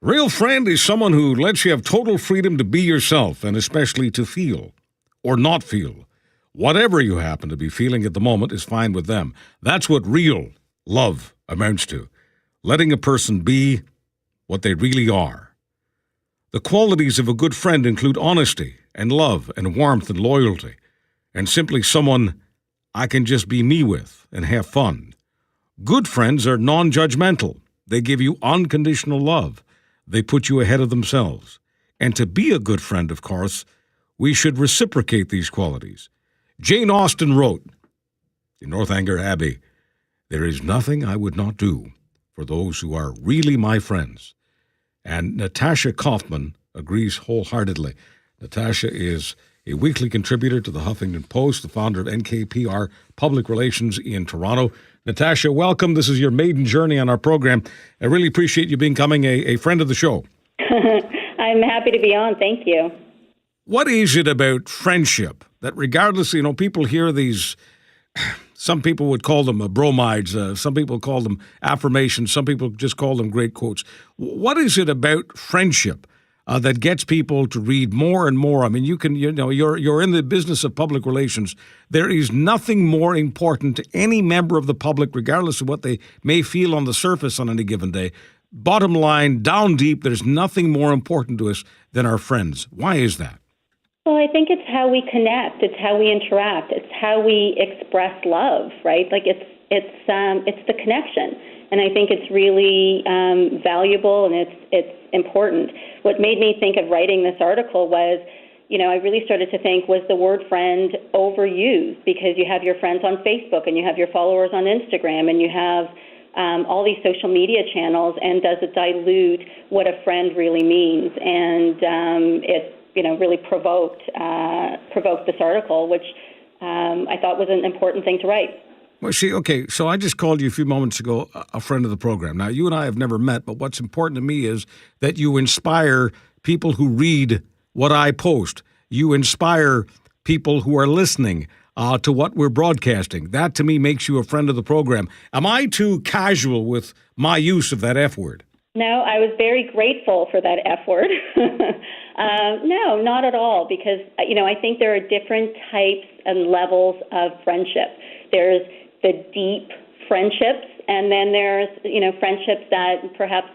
Real friend is someone who lets you have total freedom to be yourself and especially to feel or not feel. Whatever you happen to be feeling at the moment is fine with them. That's what real love amounts to. Letting a person be what they really are. The qualities of a good friend include honesty and love and warmth and loyalty, and simply someone I can just be me with and have fun. Good friends are non-judgmental. They give you unconditional love. They put you ahead of themselves. And to be a good friend, of course, we should reciprocate these qualities. Jane Austen wrote in Northanger Abbey, "There is nothing I would not do for those who are really my friends." And Natasha Koifman agrees wholeheartedly. Natasha is a weekly contributor to the Huffington Post, the founder of NKPR Public Relations in Toronto. Natasha, welcome. This is your maiden journey on our program. I really appreciate you becoming a friend of the show. I'm happy to be on. Thank you. What is it about friendship that regardless, people hear these, some people would call them bromides, some people call them affirmations, some people just call them great quotes. What is it about friendship that gets people to read more and more? I mean, you're in the business of public relations. There is nothing more important to any member of the public, regardless of what they may feel on the surface on any given day. Bottom line, down deep, there's nothing more important to us than our friends. Why is that? Well, I think it's how we connect. It's how we interact. It's how we express love, right? Like it's the connection, and I think it's really valuable and it's important. What made me think of writing this article was, I really started to think, was the word friend overused? Because you have your friends on Facebook and you have your followers on Instagram and you have all these social media channels, and does it dilute what a friend really means? And it really provoked this article, which I thought was an important thing to write. Well, so I just called you a few moments ago a friend of the program. Now, you and I have never met, but what's important to me is that you inspire people who read what I post. You inspire people who are listening to what we're broadcasting. That, to me, makes you a friend of the program. Am I too casual with my use of that F word? No, I was very grateful for that F word. No, not at all, because, I think there are different types and levels of friendship. There's the deep friendships, and then there's, friendships that perhaps,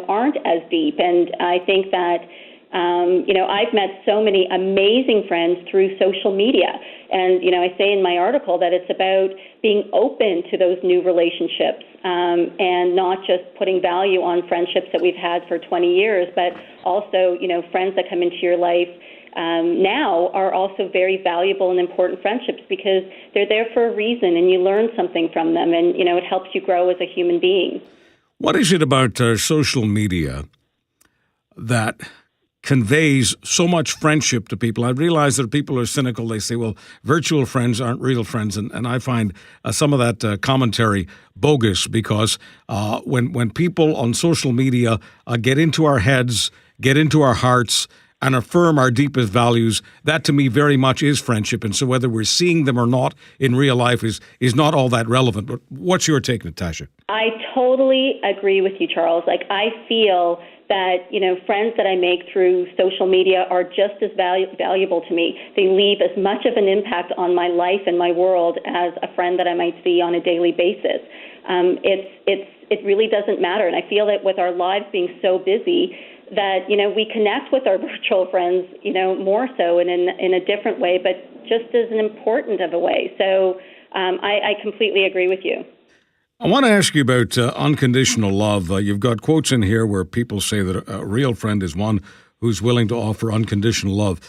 aren't as deep. And I think that, I've met so many amazing friends through social media. And, I say in my article that it's about being open to those new relationships and not just putting value on friendships that we've had for 20 years, but also, friends that come into your life now are also very valuable and important friendships because they're there for a reason and you learn something from them and, it helps you grow as a human being. What is it about social media that conveys so much friendship to people? I realize that people are cynical. They say, well, virtual friends aren't real friends. And I find some of that commentary bogus because when people on social media get into our heads, get into our hearts, and affirm our deepest values, that to me very much is friendship. And so whether we're seeing them or not in real life is not all that relevant. But what's your take, Natasha? I totally agree with you, Charles. I feel that, friends that I make through social media are just as valuable to me. They leave as much of an impact on my life and my world as a friend that I might see on a daily basis. It really doesn't matter. And I feel that with our lives being so busy, that, we connect with our virtual friends, more so and in a different way, but just as an important of a way. So I completely agree with you. I want to ask you about unconditional love. You've got quotes in here where people say that a real friend is one who's willing to offer unconditional love.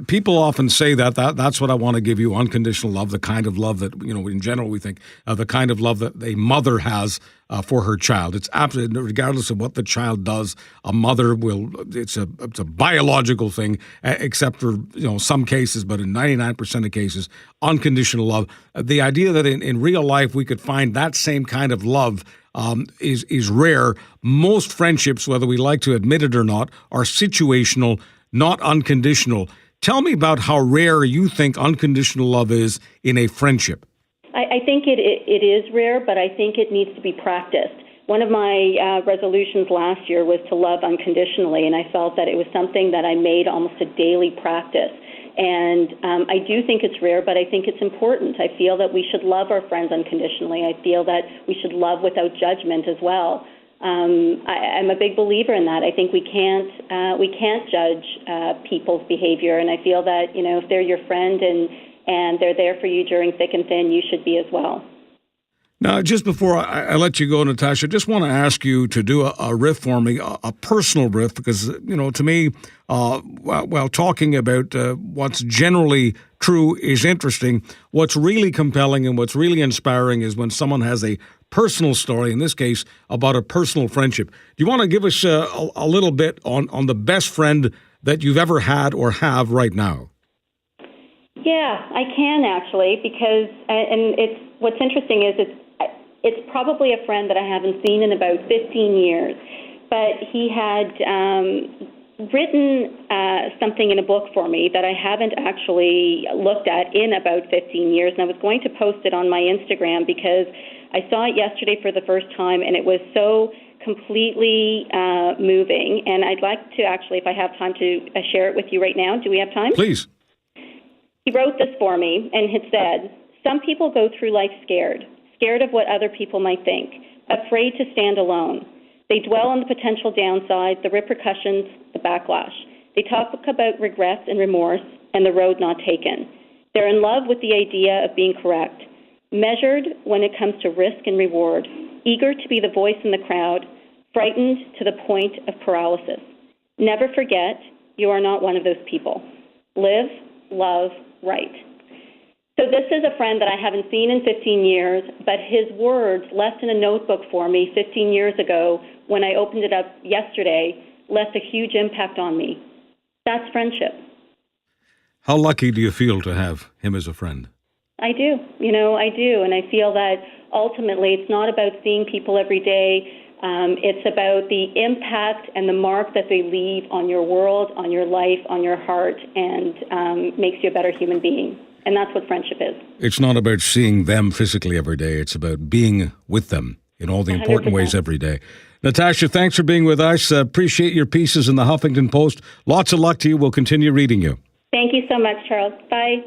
People often say that's what I want to give you, unconditional love, the kind of love that, in general we think, the kind of love that a mother has for her child. It's absolutely, regardless of what the child does, a mother will, it's a biological thing, except for, some cases, but in 99% of cases, unconditional love. The idea that in real life we could find that same kind of love is rare. Most friendships, whether we like to admit it or not, are situational, not unconditional. Tell me about how rare you think unconditional love is in a friendship. I think it is rare, but I think it needs to be practiced. one of my resolutions last year was to love unconditionally, and I felt that it was something that I made almost a daily practice. And I do think it's rare, but I think it's important. I feel that we should love our friends unconditionally. I feel that we should love without judgment as well. I'm a big believer in that. I think we can't judge people's behavior, and I feel that if they're your friend and they're there for you during thick and thin, you should be as well. Now, just before I let you go, Natasha, I just want to ask you to do a riff for me, a personal riff, because, to me, while talking about what's generally true is interesting, what's really compelling and what's really inspiring is when someone has a personal story, in this case, about a personal friendship. Do you want to give us a little bit on the best friend that you've ever had or have right now? Yeah, I can actually, because what's interesting is it's probably a friend that I haven't seen in about 15 years, but he had written something in a book for me that I haven't actually looked at in about 15 years, and I was going to post it on my Instagram because I saw it yesterday for the first time, and it was so completely moving, and I'd like to actually, if I have time, to share it with you right now. Do we have time? Please. He wrote this for me, and it said, "Some people go through life scared of what other people might think, afraid to stand alone. They dwell on the potential downside, the repercussions, the backlash. They talk about regrets and remorse and the road not taken. They're in love with the idea of being correct, measured when it comes to risk and reward, eager to be the voice in the crowd, frightened to the point of paralysis. Never forget, you are not one of those people. Live, love, right." So this is a friend that I haven't seen in 15 years, but his words left in a notebook for me 15 years ago when I opened it up yesterday left a huge impact on me. That's friendship. How lucky do you feel to have him as a friend? I do. I do. And I feel that ultimately it's not about seeing people every day. It's about the impact and the mark that they leave on your world, on your life, on your heart, and makes you a better human being. And that's what friendship is. It's not about seeing them physically every day. It's about being with them in all the important 100%. Ways every day. Natasha, thanks for being with us. Appreciate your pieces in the Huffington Post. Lots of luck to you. We'll continue reading you. Thank you so much, Charles. Bye.